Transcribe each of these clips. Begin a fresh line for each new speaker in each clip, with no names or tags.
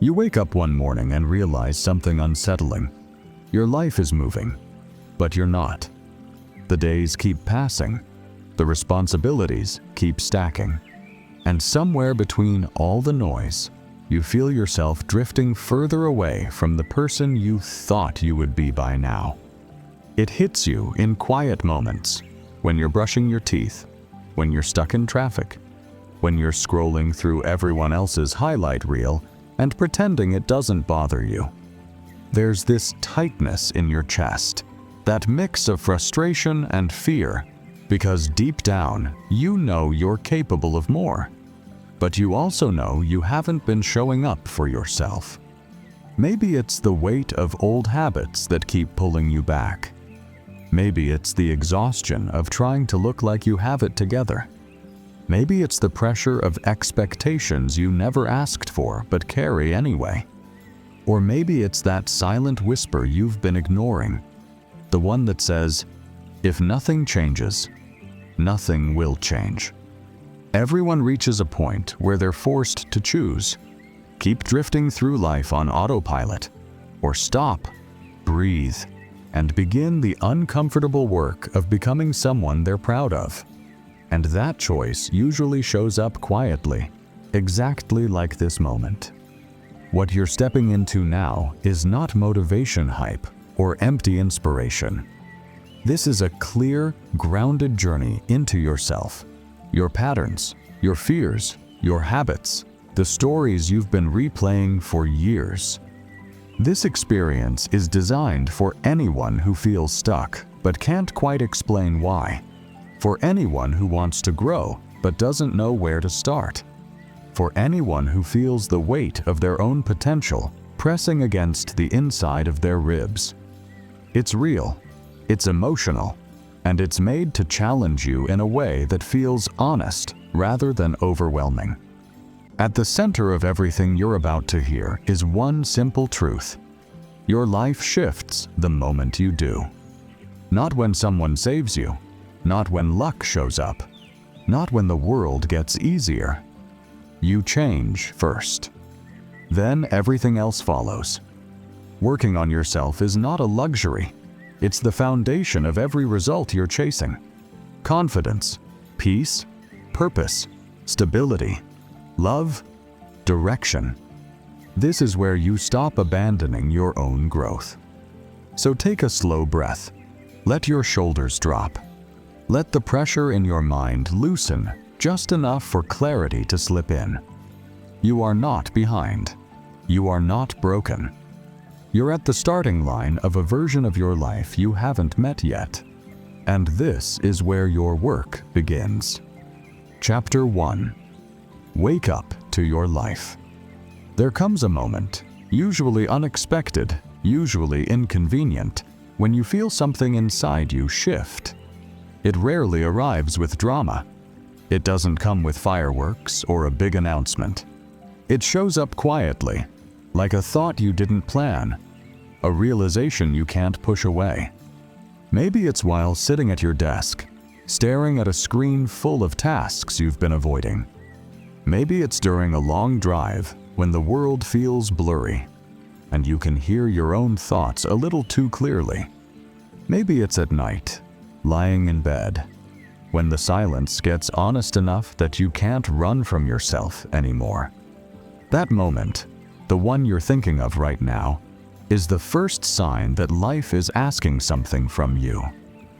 You wake up one morning and realize something unsettling. Your life is moving, but you're not. The days keep passing. The responsibilities keep stacking. And somewhere between all the noise, you feel yourself drifting further away from the person you thought you would be by now. It hits you in quiet moments, when you're brushing your teeth, when you're stuck in traffic, when you're scrolling through everyone else's highlight reel and pretending it doesn't bother you. There's this tightness in your chest, that mix of frustration and fear, because deep down, you know you're capable of more. But you also know you haven't been showing up for yourself. Maybe it's the weight of old habits that keep pulling you back. Maybe it's the exhaustion of trying to look like you have it together. Maybe it's the pressure of expectations you never asked for but carry anyway. Or maybe it's that silent whisper you've been ignoring, the one that says, if nothing changes, nothing will change. Everyone reaches a point where they're forced to choose. Keep drifting through life on autopilot, or stop, breathe, and begin the uncomfortable work of becoming someone they're proud of. And that choice usually shows up quietly, exactly like this moment. What you're stepping into now is not motivation hype or empty inspiration. This is a clear, grounded journey into yourself, your patterns, your fears, your habits, the stories you've been replaying for years. This experience is designed for anyone who feels stuck but can't quite explain why. For anyone who wants to grow but doesn't know where to start. For anyone who feels the weight of their own potential pressing against the inside of their ribs. It's real, it's emotional, and it's made to challenge you in a way that feels honest rather than overwhelming. At the center of everything you're about to hear is one simple truth. Your life shifts the moment you do. Not when someone saves you, not when luck shows up, not when the world gets easier. You change first. Then everything else follows. Working on yourself is not a luxury. It's the foundation of every result you're chasing. Confidence, peace, purpose, stability, love, direction. This is where you stop abandoning your own growth. So take a slow breath. Let your shoulders drop. Let the pressure in your mind loosen just enough for clarity to slip in. You are not behind. You are not broken. You're at the starting line of a version of your life you haven't met yet. And this is where your work begins. Chapter 1. Wake up to your life. There comes a moment, usually unexpected, usually inconvenient, when you feel something inside you shift. It rarely arrives with drama. It doesn't come with fireworks or a big announcement. It shows up quietly, like a thought you didn't plan, a realization you can't push away. Maybe it's while sitting at your desk, staring at a screen full of tasks you've been avoiding. Maybe it's during a long drive when the world feels blurry, and you can hear your own thoughts a little too clearly. Maybe it's at night, lying in bed, when the silence gets honest enough that you can't run from yourself anymore. That moment, the one you're thinking of right now, is the first sign that life is asking something from you.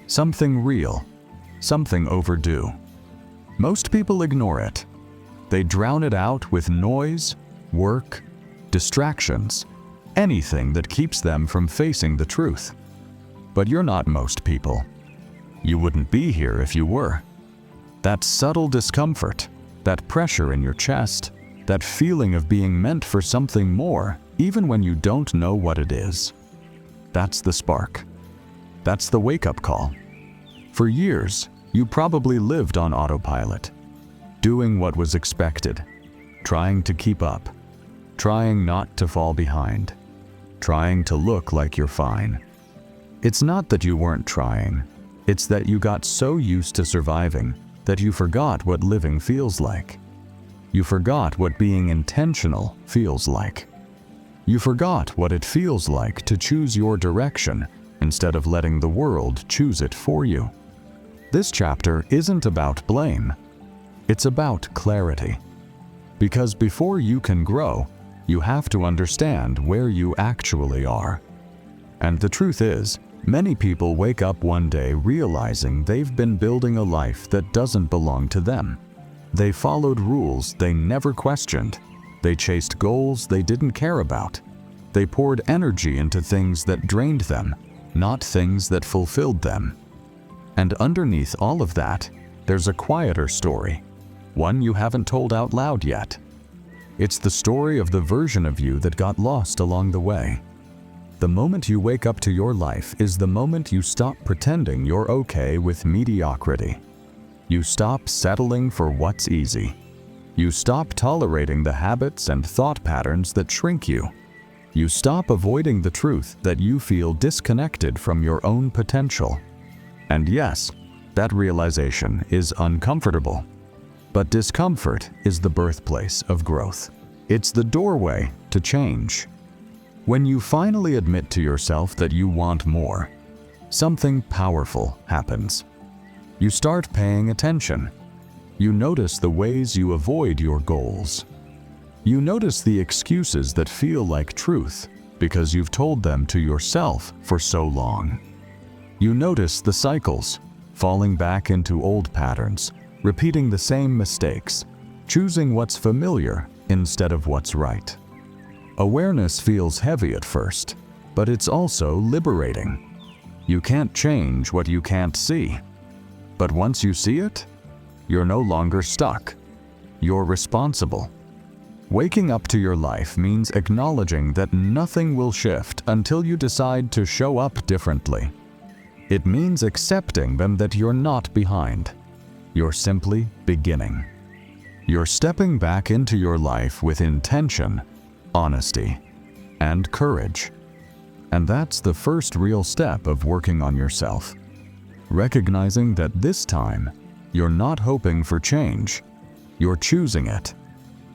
Something real, something overdue. Most people ignore it. They drown it out with noise, work, distractions, anything that keeps them from facing the truth. But you're not most people. You wouldn't be here if you were. That subtle discomfort, that pressure in your chest, that feeling of being meant for something more, even when you don't know what it is. That's the spark. That's the wake-up call. For years, you probably lived on autopilot, doing what was expected, trying to keep up, trying not to fall behind, trying to look like you're fine. It's not that you weren't trying, it's that you got so used to surviving that you forgot what living feels like. You forgot what being intentional feels like. You forgot what it feels like to choose your direction instead of letting the world choose it for you. This chapter isn't about blame. It's about clarity. Because before you can grow, you have to understand where you actually are. And the truth is, many people wake up one day realizing they've been building a life that doesn't belong to them. They followed rules they never questioned. They chased goals they didn't care about. They poured energy into things that drained them, not things that fulfilled them. And underneath all of that, there's a quieter story, one you haven't told out loud yet. It's the story of the version of you that got lost along the way. The moment you wake up to your life is the moment you stop pretending you're okay with mediocrity. You stop settling for what's easy. You stop tolerating the habits and thought patterns that shrink you. You stop avoiding the truth that you feel disconnected from your own potential. And yes, that realization is uncomfortable. But discomfort is the birthplace of growth. It's the doorway to change. When you finally admit to yourself that you want more, something powerful happens. You start paying attention. You notice the ways you avoid your goals. You notice the excuses that feel like truth because you've told them to yourself for so long. You notice the cycles, falling back into old patterns, repeating the same mistakes, choosing what's familiar instead of what's right. Awareness feels heavy at first, but it's also liberating. You can't change what you can't see. But once you see it, you're no longer stuck. You're responsible. Waking up to your life means acknowledging that nothing will shift until you decide to show up differently. It means accepting that you're not behind. You're simply beginning. You're stepping back into your life with intention, honesty, and courage. And that's the first real step of working on yourself. Recognizing that this time, you're not hoping for change, you're choosing it.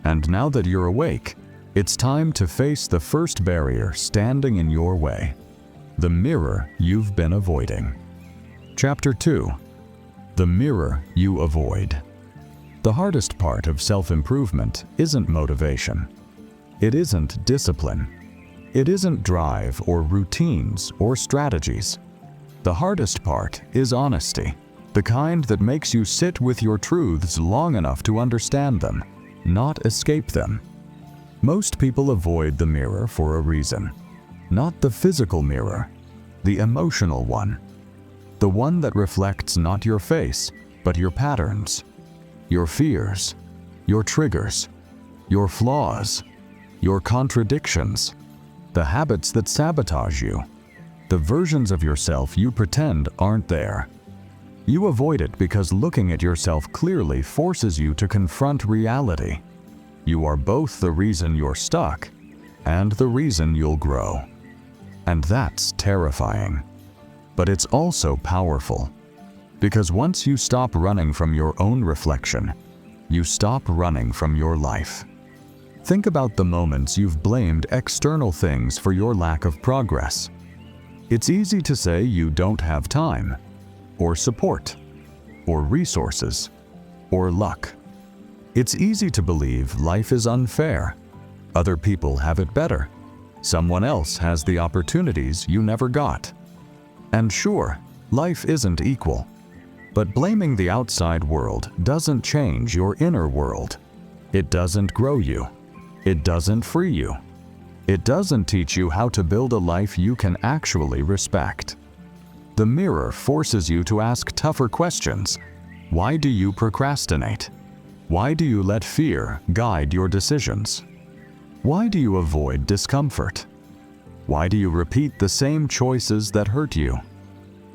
And now that you're awake, it's time to face the first barrier standing in your way, the mirror you've been avoiding. Chapter 2. The mirror you avoid. The hardest part of self-improvement isn't motivation. It isn't discipline. It isn't drive or routines or strategies. The hardest part is honesty, the kind that makes you sit with your truths long enough to understand them, not escape them. Most people avoid the mirror for a reason. Not the physical mirror, the emotional one. The one that reflects not your face, but your patterns, your fears, your triggers, your flaws, your contradictions, the habits that sabotage you, the versions of yourself you pretend aren't there. You avoid it because looking at yourself clearly forces you to confront reality. You are both the reason you're stuck and the reason you'll grow. And that's terrifying. But it's also powerful. Because once you stop running from your own reflection, you stop running from your life. Think about the moments you've blamed external things for your lack of progress. It's easy to say you don't have time, or support, or resources, or luck. It's easy to believe life is unfair. Other people have it better. Someone else has the opportunities you never got. And sure, life isn't equal. But blaming the outside world doesn't change your inner world. It doesn't grow you. It doesn't free you. It doesn't teach you how to build a life you can actually respect. The mirror forces you to ask tougher questions. Why do you procrastinate? Why do you let fear guide your decisions? Why do you avoid discomfort? Why do you repeat the same choices that hurt you?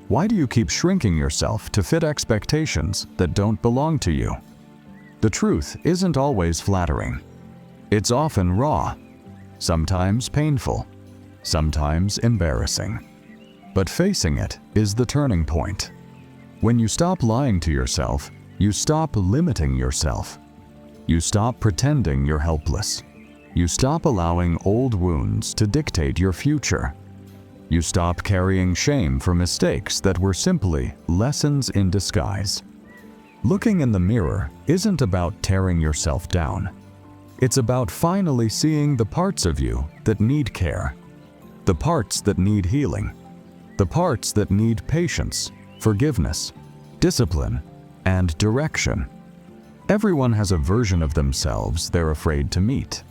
Why do you keep shrinking yourself to fit expectations that don't belong to you? The truth isn't always flattering. It's often raw, sometimes painful, sometimes embarrassing. But facing it is the turning point. When you stop lying to yourself, you stop limiting yourself. You stop pretending you're helpless. You stop allowing old wounds to dictate your future. You stop carrying shame for mistakes that were simply lessons in disguise. Looking in the mirror isn't about tearing yourself down. It's about finally seeing the parts of you that need care, the parts that need healing, the parts that need patience, forgiveness, discipline, and direction. Everyone has a version of themselves they're afraid to meet.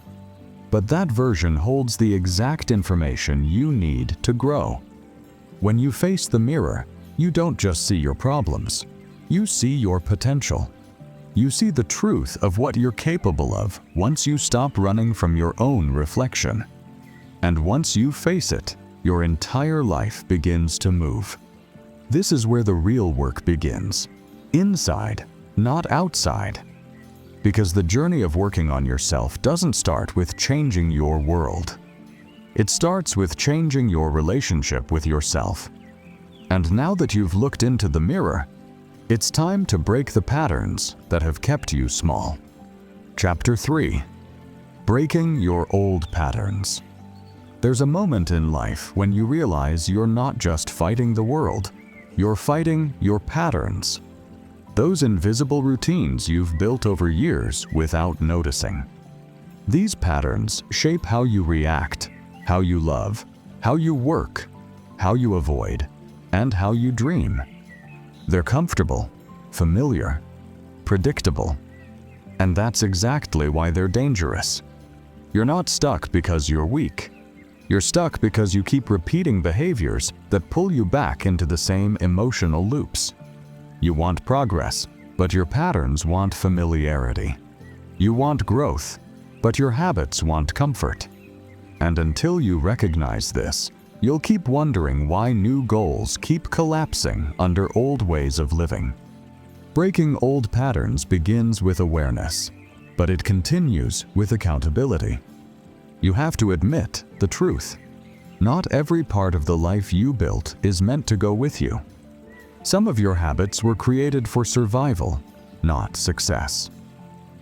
But that version holds the exact information you need to grow. When you face the mirror, you don't just see your problems. You see your potential. You see the truth of what you're capable of once you stop running from your own reflection. And once you face it, your entire life begins to move. This is where the real work begins. Inside, not outside. Because the journey of working on yourself doesn't start with changing your world. It starts with changing your relationship with yourself. And now that you've looked into the mirror, it's time to break the patterns that have kept you small. Chapter 3. Breaking your old patterns. There's a moment in life when you realize you're not just fighting the world, you're fighting your patterns. Those invisible routines you've built over years without noticing. These patterns shape how you react, how you love, how you work, how you avoid, and how you dream. They're comfortable, familiar, predictable, and that's exactly why they're dangerous. You're not stuck because you're weak. You're stuck because you keep repeating behaviors that pull you back into the same emotional loops. You want progress, but your patterns want familiarity. You want growth, but your habits want comfort. And until you recognize this, you'll keep wondering why new goals keep collapsing under old ways of living. Breaking old patterns begins with awareness, but it continues with accountability. You have to admit the truth. Not every part of the life you built is meant to go with you. Some of your habits were created for survival, not success.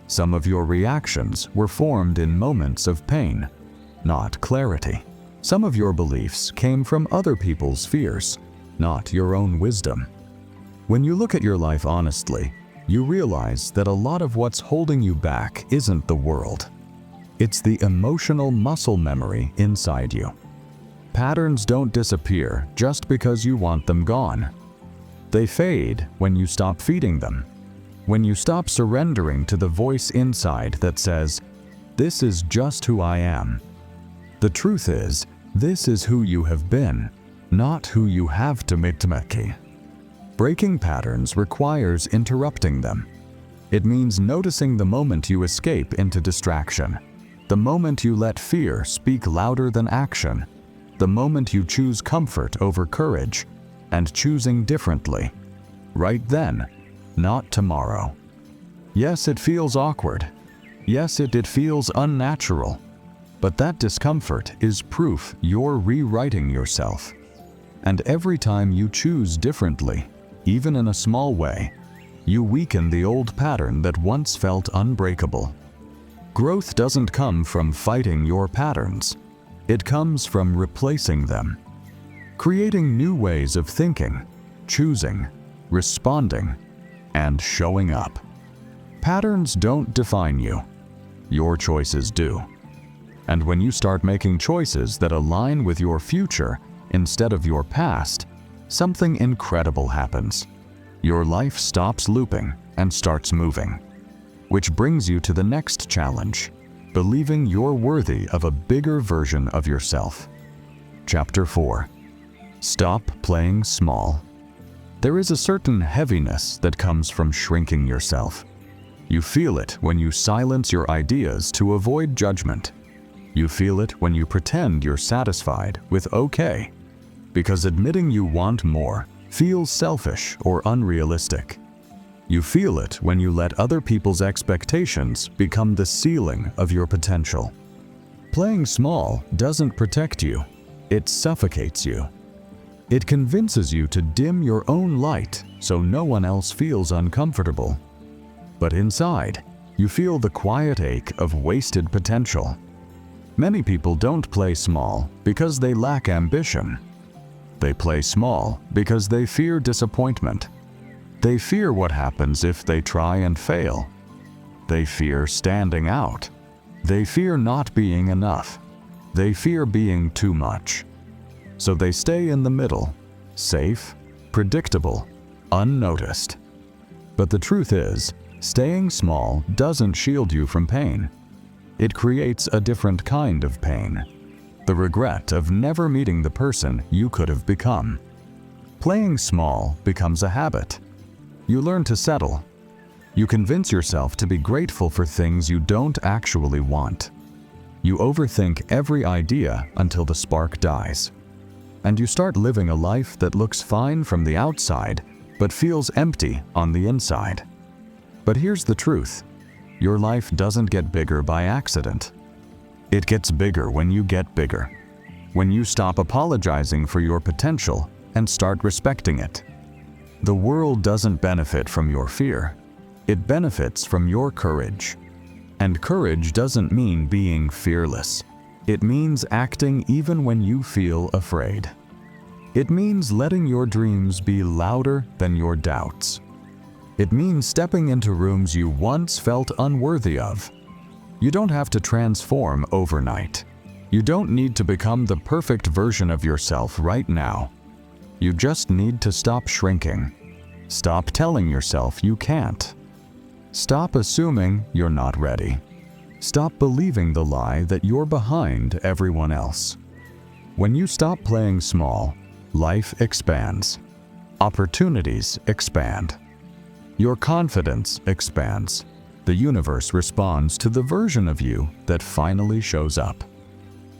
Some of your reactions were formed in moments of pain, not clarity. Some of your beliefs came from other people's fears, not your own wisdom. When you look at your life honestly, you realize that a lot of what's holding you back isn't the world. It's the emotional muscle memory inside you. Patterns don't disappear just because you want them gone. They fade when you stop feeding them. When you stop surrendering to the voice inside that says, "This is just who I am." The truth is, this is who you have been, not who you have to make. Breaking patterns requires interrupting them. It means noticing the moment you escape into distraction, the moment you let fear speak louder than action, the moment you choose comfort over courage, and choosing differently. Right then, not tomorrow. Yes, it feels awkward. Yes, it feels unnatural. But that discomfort is proof you're rewriting yourself. And every time you choose differently, even in a small way, you weaken the old pattern that once felt unbreakable. Growth doesn't come from fighting your patterns. It comes from replacing them. Creating new ways of thinking, choosing, responding, and showing up. Patterns don't define you. Your choices do. And when you start making choices that align with your future instead of your past, something incredible happens. Your life stops looping and starts moving. Which brings you to the next challenge, believing you're worthy of a bigger version of yourself. Chapter 4. Stop playing small. There is a certain heaviness that comes from shrinking yourself. You feel it when you silence your ideas to avoid judgment. You feel it when you pretend you're satisfied with okay, because admitting you want more feels selfish or unrealistic. You feel it when you let other people's expectations become the ceiling of your potential. Playing small doesn't protect you, it suffocates you. It convinces you to dim your own light so no one else feels uncomfortable. But inside, you feel the quiet ache of wasted potential. Many people don't play small because they lack ambition. They play small because they fear disappointment. They fear what happens if they try and fail. They fear standing out. They fear not being enough. They fear being too much. So they stay in the middle, safe, predictable, unnoticed. But the truth is, staying small doesn't shield you from pain. It creates a different kind of pain. The regret of never meeting the person you could have become. Playing small becomes a habit. You learn to settle. You convince yourself to be grateful for things you don't actually want. You overthink every idea until the spark dies. And you start living a life that looks fine from the outside, but feels empty on the inside. But here's the truth. Your life doesn't get bigger by accident. It gets bigger when you get bigger. When you stop apologizing for your potential and start respecting it. The world doesn't benefit from your fear. It benefits from your courage. And courage doesn't mean being fearless. It means acting even when you feel afraid. It means letting your dreams be louder than your doubts. It means stepping into rooms you once felt unworthy of. You don't have to transform overnight. You don't need to become the perfect version of yourself right now. You just need to stop shrinking. Stop telling yourself you can't. Stop assuming you're not ready. Stop believing the lie that you're behind everyone else. When you stop playing small, life expands. Opportunities expand. Your confidence expands. The universe responds to the version of you that finally shows up.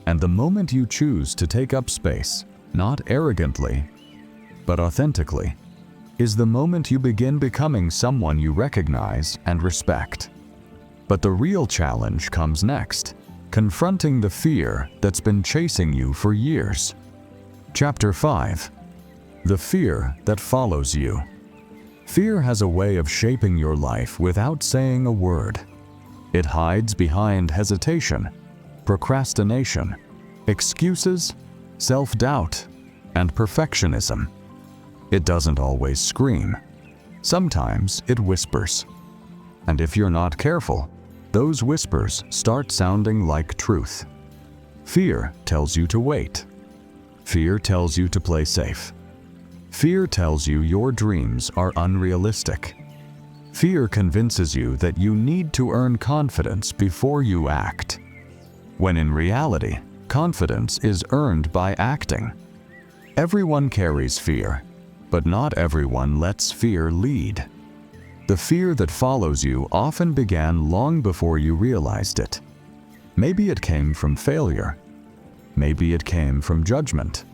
And the moment you choose to take up space, not arrogantly, but authentically, is the moment you begin becoming someone you recognize and respect. But the real challenge comes next, confronting the fear that's been chasing you for years. Chapter 5. The fear that follows you. Fear has a way of shaping your life without saying a word. It hides behind hesitation, procrastination, excuses, self-doubt, and perfectionism. It doesn't always scream. Sometimes it whispers. And if you're not careful, those whispers start sounding like truth. Fear tells you to wait. Fear tells you to play safe. Fear tells you your dreams are unrealistic. Fear convinces you that you need to earn confidence before you act. When in reality, confidence is earned by acting. Everyone carries fear, but not everyone lets fear lead. The fear that follows you often began long before you realized it. Maybe it came from failure. Maybe it came from judgment.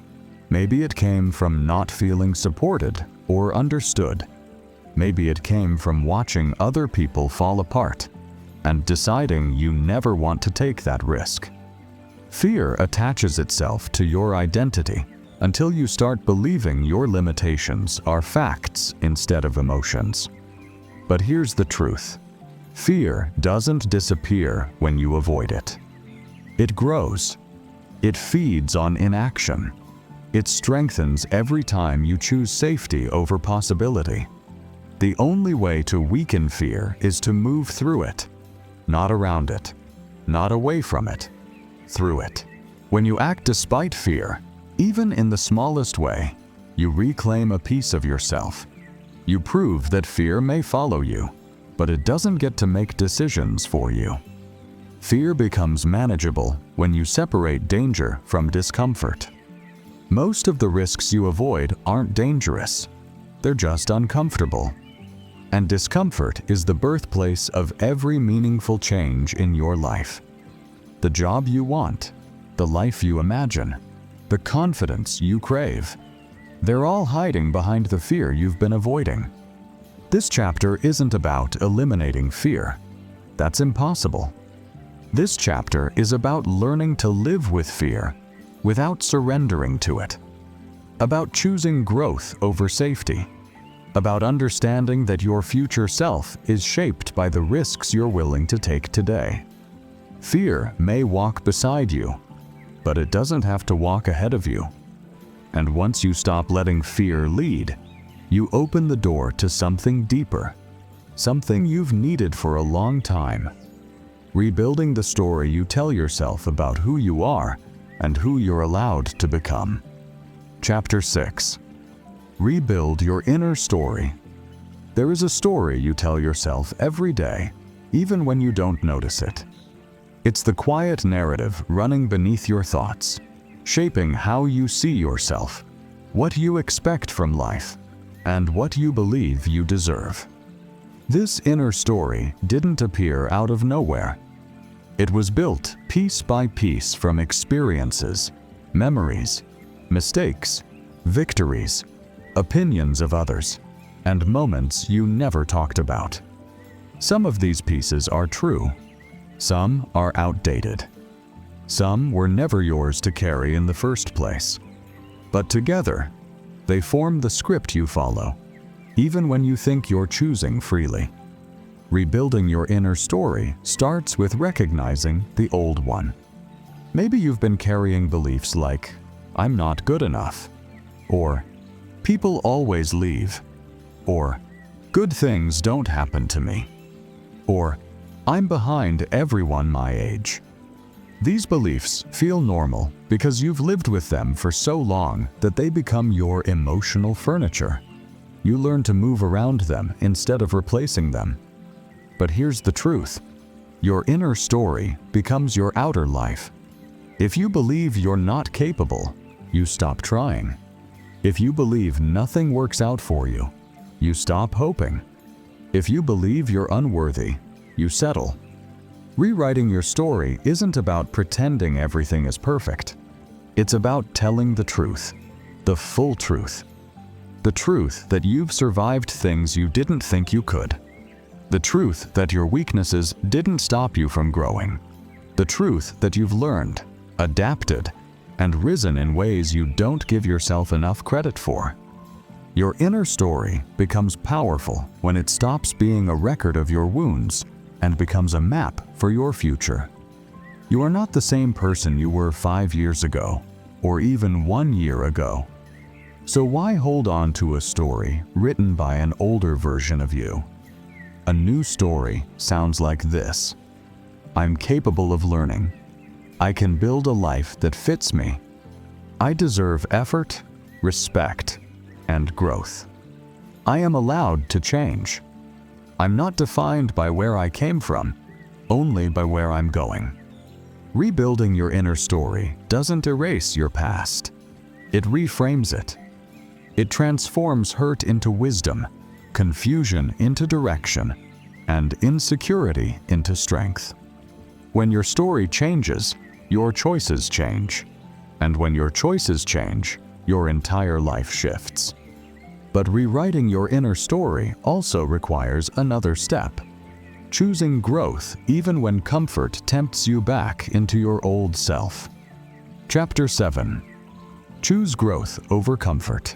Maybe it came from not feeling supported or understood. Maybe it came from watching other people fall apart and deciding you never want to take that risk. Fear attaches itself to your identity until you start believing your limitations are facts instead of emotions. But here's the truth. Fear doesn't disappear when you avoid it. It grows. It feeds on inaction. It strengthens every time you choose safety over possibility. The only way to weaken fear is to move through it, not around it, not away from it, through it. When you act despite fear, even in the smallest way, you reclaim a piece of yourself. You prove that fear may follow you, but it doesn't get to make decisions for you. Fear becomes manageable when you separate danger from discomfort. Most of the risks you avoid aren't dangerous. They're just uncomfortable. And discomfort is the birthplace of every meaningful change in your life. The job you want, the life you imagine, the confidence you crave. They're all hiding behind the fear you've been avoiding. This chapter isn't about eliminating fear. That's impossible. This chapter is about learning to live with fear without surrendering to it. About choosing growth over safety. About understanding that your future self is shaped by the risks you're willing to take today. Fear may walk beside you, but it doesn't have to walk ahead of you. And once you stop letting fear lead, you open the door to something deeper, something you've needed for a long time. Rebuilding the story you tell yourself about who you are and who you're allowed to become. Chapter 6. Rebuild your inner story. There is a story you tell yourself every day, even when you don't notice it. It's the quiet narrative running beneath your thoughts, shaping how you see yourself, what you expect from life, and what you believe you deserve. This inner story didn't appear out of nowhere. It was built piece by piece from experiences, memories, mistakes, victories, opinions of others, and moments you never talked about. Some of these pieces are true. Some are outdated. Some were never yours to carry in the first place. But together, they form the script you follow, even when you think you're choosing freely. Rebuilding your inner story starts with recognizing the old one. Maybe you've been carrying beliefs like, "I'm not good enough," or "People always leave," or "Good things don't happen to me," or "I'm behind everyone my age." These beliefs feel normal because you've lived with them for so long that they become your emotional furniture. You learn to move around them instead of replacing them. But here's the truth. Your inner story becomes your outer life. If you believe you're not capable, you stop trying. If you believe nothing works out for you, you stop hoping. If you believe you're unworthy, you settle. Rewriting your story isn't about pretending everything is perfect. It's about telling the truth, the full truth. The truth that you've survived things you didn't think you could. The truth that your weaknesses didn't stop you from growing. The truth that you've learned, adapted, and risen in ways you don't give yourself enough credit for. Your inner story becomes powerful when it stops being a record of your wounds and becomes a map for your future. You are not the same person you were 5 years ago, or even 1 year ago. So why hold on to a story written by an older version of you? A new story sounds like this. I'm capable of learning. I can build a life that fits me. I deserve effort, respect, and growth. I am allowed to change. I'm not defined by where I came from, only by where I'm going. Rebuilding your inner story doesn't erase your past. It reframes it. It transforms hurt into wisdom, confusion into direction, and insecurity into strength. When your story changes, your choices change. And when your choices change, your entire life shifts. But rewriting your inner story also requires another step. Choosing growth even when comfort tempts you back into your old self. Chapter 7. Choose growth over comfort.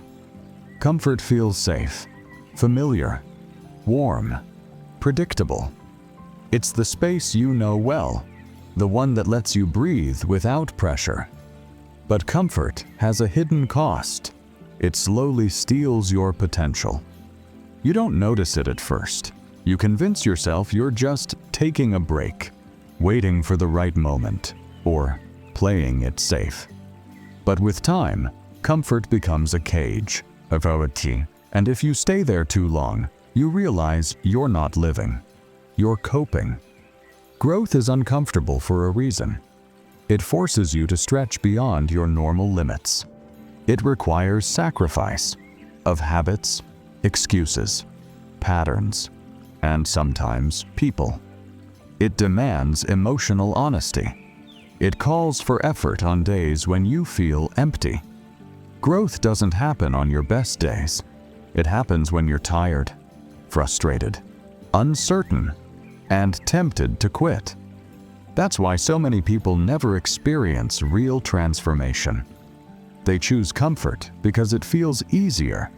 Comfort feels safe, familiar, warm, predictable. It's the space you know well, the one that lets you breathe without pressure. But comfort has a hidden cost. It slowly steals your potential. You don't notice it at first. You convince yourself you're just taking a break, waiting for the right moment, or playing it safe. But with time, comfort becomes a cage, a reality, and if you stay there too long, you realize you're not living. You're coping. Growth is uncomfortable for a reason. It forces you to stretch beyond your normal limits. It requires sacrifice of habits, excuses, patterns, and sometimes people. It demands emotional honesty. It calls for effort on days when you feel empty. Growth doesn't happen on your best days. It happens when you're tired, frustrated, uncertain, and tempted to quit. That's why so many people never experience real transformation. They choose comfort because it feels easier,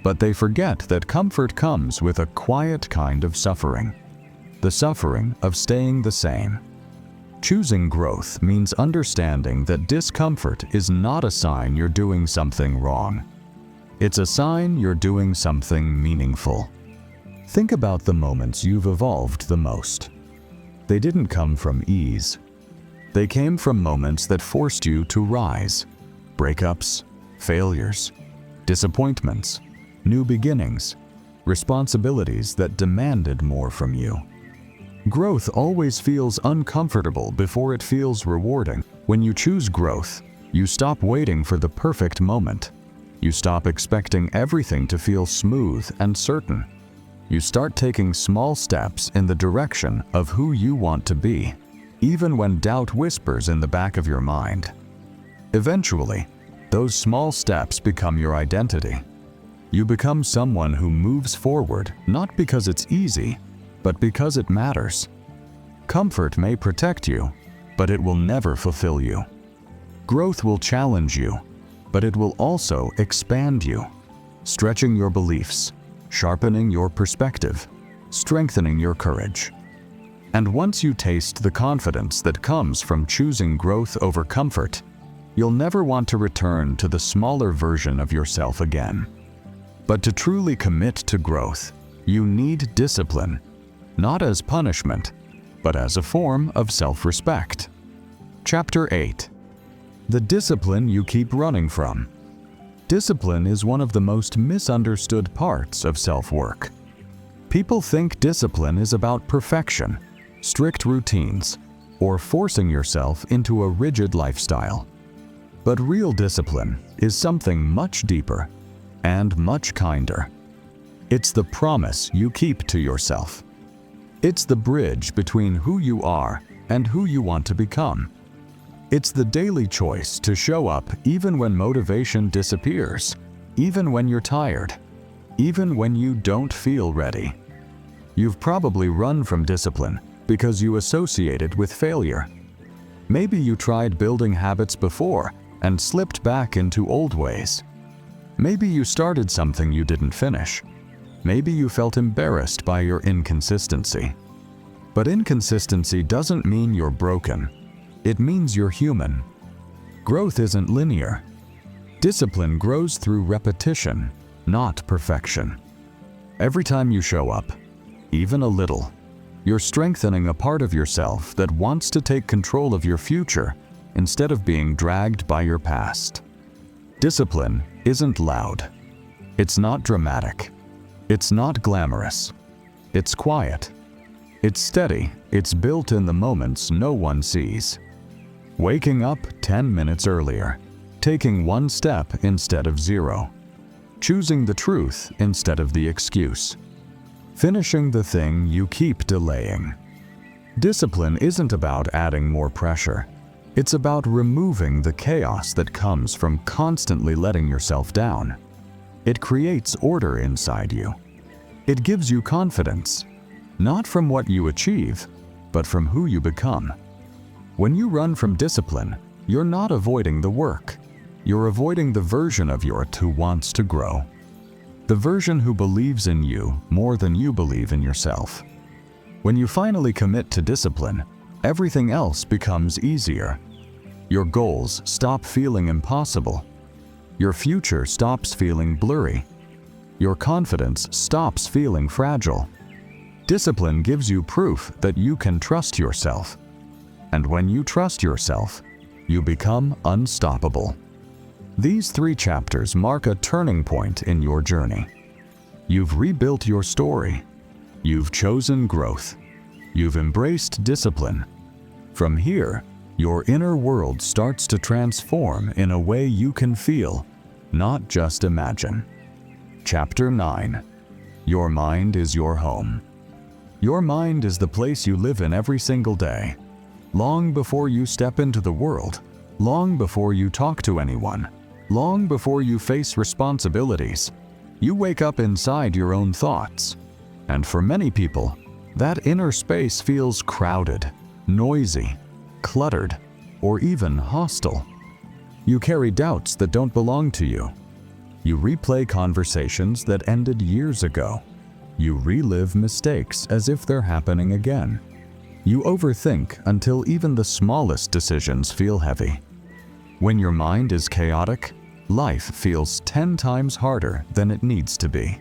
but they forget that comfort comes with a quiet kind of suffering, the suffering of staying the same. Choosing growth means understanding that discomfort is not a sign you're doing something wrong. It's a sign you're doing something meaningful. Think about the moments you've evolved the most. They didn't come from ease. They came from moments that forced you to rise. Breakups, failures, disappointments, new beginnings, responsibilities that demanded more from you. Growth always feels uncomfortable before it feels rewarding. When you choose growth, you stop waiting for the perfect moment. You stop expecting everything to feel smooth and certain. You start taking small steps in the direction of who you want to be, even when doubt whispers in the back of your mind. Eventually, those small steps become your identity. You become someone who moves forward not because it's easy, but because it matters. Comfort may protect you, but it will never fulfill you. Growth will challenge you, but it will also expand you, stretching your beliefs, sharpening your perspective, strengthening your courage. And once you taste the confidence that comes from choosing growth over comfort, you'll never want to return to the smaller version of yourself again. But to truly commit to growth, you need discipline, not as punishment, but as a form of self-respect. Chapter 8. The discipline you keep running from. Discipline is one of the most misunderstood parts of self-work. People think discipline is about perfection, strict routines, or forcing yourself into a rigid lifestyle. But real discipline is something much deeper and much kinder. It's the promise you keep to yourself. It's the bridge between who you are and who you want to become. It's the daily choice to show up even when motivation disappears, even when you're tired, even when you don't feel ready. You've probably run from discipline because you associate it with failure. Maybe you tried building habits before and slipped back into old ways. Maybe you started something you didn't finish. Maybe you felt embarrassed by your inconsistency. But inconsistency doesn't mean you're broken. It means you're human. Growth isn't linear. Discipline grows through repetition, not perfection. Every time you show up, even a little, you're strengthening a part of yourself that wants to take control of your future instead of being dragged by your past. Discipline isn't loud. It's not dramatic. It's not glamorous. It's quiet. It's steady. It's built in the moments no one sees. Waking up 10 minutes earlier, taking one step instead of zero, choosing the truth instead of the excuse, finishing the thing you keep delaying. Discipline isn't about adding more pressure. It's about removing the chaos that comes from constantly letting yourself down. It creates order inside you. It gives you confidence, not from what you achieve, but from who you become. When you run from discipline, you're not avoiding the work. You're avoiding the version of yours who wants to grow. The version who believes in you more than you believe in yourself. When you finally commit to discipline, everything else becomes easier. Your goals stop feeling impossible. Your future stops feeling blurry. Your confidence stops feeling fragile. Discipline gives you proof that you can trust yourself. And when you trust yourself, you become unstoppable. These 3 chapters mark a turning point in your journey. You've rebuilt your story. You've chosen growth. You've embraced discipline. From here, your inner world starts to transform in a way you can feel, not just imagine. Chapter 9. Your mind is your home. Your mind is the place you live in every single day. Long before you step into the world, long before you talk to anyone, long before you face responsibilities, you wake up inside your own thoughts. And for many people, that inner space feels crowded, noisy, cluttered, or even hostile. You carry doubts that don't belong to you. You replay conversations that ended years ago. You relive mistakes as if they're happening again. You overthink until even the smallest decisions feel heavy. When your mind is chaotic, life feels 10 times harder than it needs to be.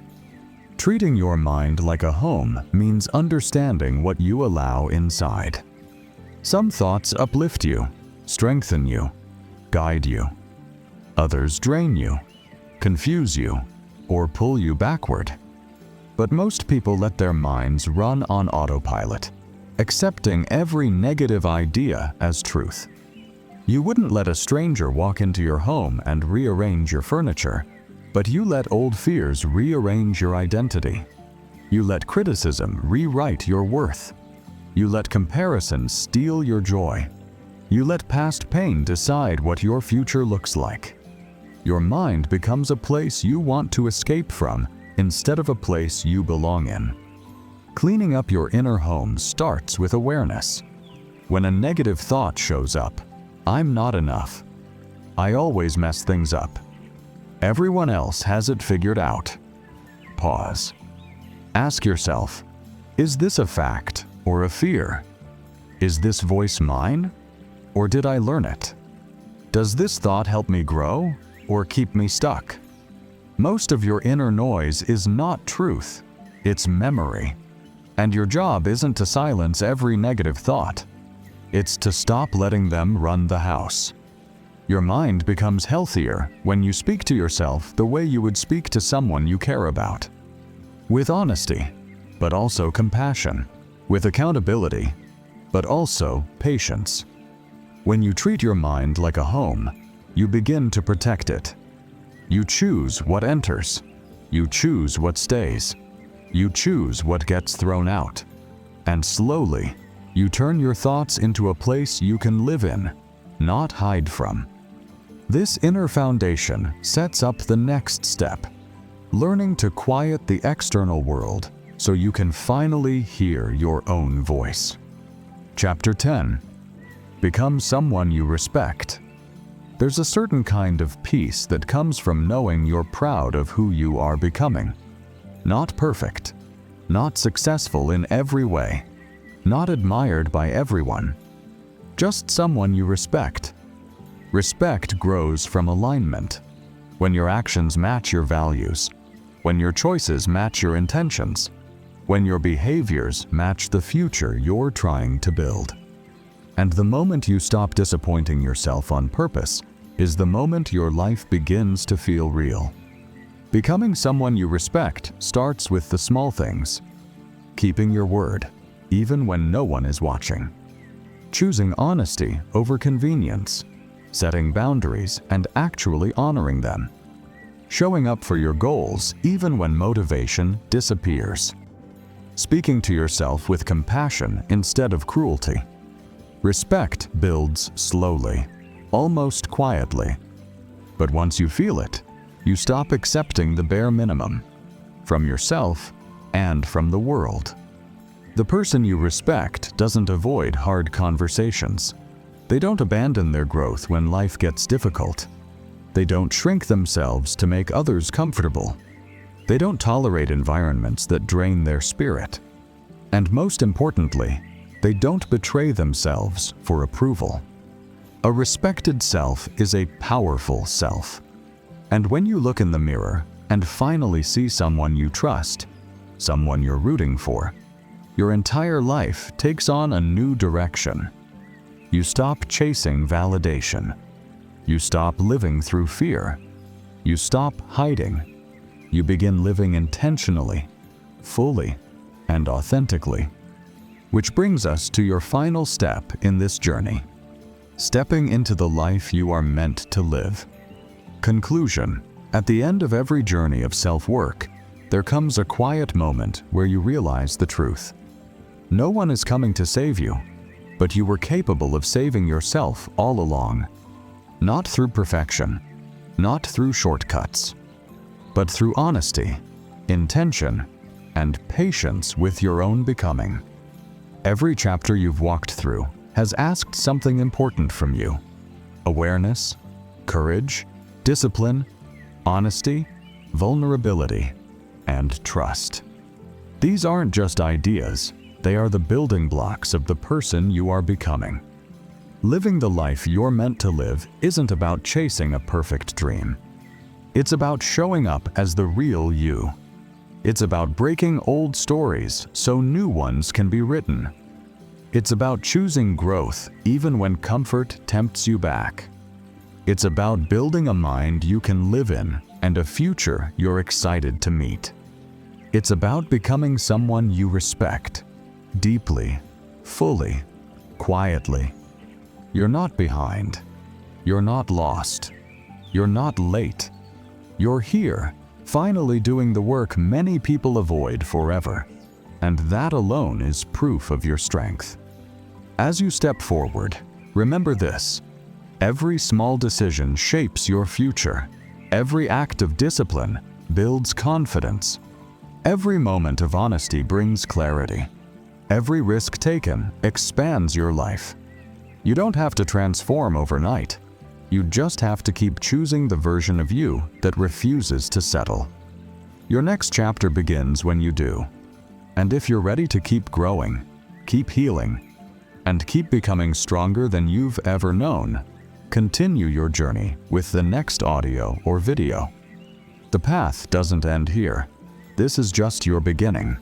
Treating your mind like a home means understanding what you allow inside. Some thoughts uplift you, strengthen you, guide you. Others drain you, confuse you, or pull you backward. But most people let their minds run on autopilot, accepting every negative idea as truth. You wouldn't let a stranger walk into your home and rearrange your furniture, but you let old fears rearrange your identity. You let criticism rewrite your worth. You let comparison steal your joy. You let past pain decide what your future looks like. Your mind becomes a place you want to escape from instead of a place you belong in. Cleaning up your inner home starts with awareness. When a negative thought shows up, "I'm not enough. I always mess things up. Everyone else has it figured out." Pause. Ask yourself, is this a fact or a fear? Is this voice mine, or did I learn it? Does this thought help me grow or keep me stuck? Most of your inner noise is not truth, it's memory. And your job isn't to silence every negative thought. It's to stop letting them run the house. Your mind becomes healthier when you speak to yourself the way you would speak to someone you care about. With honesty, but also compassion. With accountability, but also patience. When you treat your mind like a home, you begin to protect it. You choose what enters. You choose what stays. You choose what gets thrown out. And slowly, you turn your thoughts into a place you can live in, not hide from. This inner foundation sets up the next step, learning to quiet the external world so you can finally hear your own voice. Chapter 10. Become someone you respect. There's a certain kind of peace that comes from knowing you're proud of who you are becoming. Not perfect, not successful in every way, not admired by everyone, just someone you respect. Respect grows from alignment. When your actions match your values, when your choices match your intentions, when your behaviors match the future you're trying to build. And the moment you stop disappointing yourself on purpose is the moment your life begins to feel real. Becoming someone you respect starts with the small things. Keeping your word, even when no one is watching. Choosing honesty over convenience. Setting boundaries and actually honoring them. Showing up for your goals even when motivation disappears. Speaking to yourself with compassion instead of cruelty. Respect builds slowly, almost quietly. But once you feel it, you stop accepting the bare minimum, from yourself and from the world. The person you respect doesn't avoid hard conversations. They don't abandon their growth when life gets difficult. They don't shrink themselves to make others comfortable. They don't tolerate environments that drain their spirit. And most importantly, they don't betray themselves for approval. A respected self is a powerful self. And when you look in the mirror and finally see someone you trust, someone you're rooting for, your entire life takes on a new direction. You stop chasing validation. You stop living through fear. You stop hiding. You begin living intentionally, fully, and authentically. Which brings us to your final step in this journey. Stepping into the life you are meant to live. Conclusion. At the end of every journey of self-work, there comes a quiet moment where you realize the truth. No one is coming to save you, but you were capable of saving yourself all along. Not through perfection, not through shortcuts, but through honesty, intention, and patience with your own becoming. Every chapter you've walked through has asked something important from you. Awareness, courage, discipline, honesty, vulnerability, and trust. These aren't just ideas, They are the building blocks of the person you are becoming. Living the life you're meant to live isn't about chasing a perfect dream. It's about showing up as the real you. It's about breaking old stories so new ones can be written. It's about choosing growth even when comfort tempts you back. It's about building a mind you can live in and a future you're excited to meet. It's about becoming someone you respect, deeply, fully, quietly. You're not behind. You're not lost. You're not late. You're here, finally doing the work many people avoid forever. And that alone is proof of your strength. As you step forward, remember this: every small decision shapes your future. Every act of discipline builds confidence. Every moment of honesty brings clarity. Every risk taken expands your life. You don't have to transform overnight. You just have to keep choosing the version of you that refuses to settle. Your next chapter begins when you do. And if you're ready to keep growing, keep healing, and keep becoming stronger than you've ever known, continue your journey with the next audio or video. The path doesn't end here. This is just your beginning.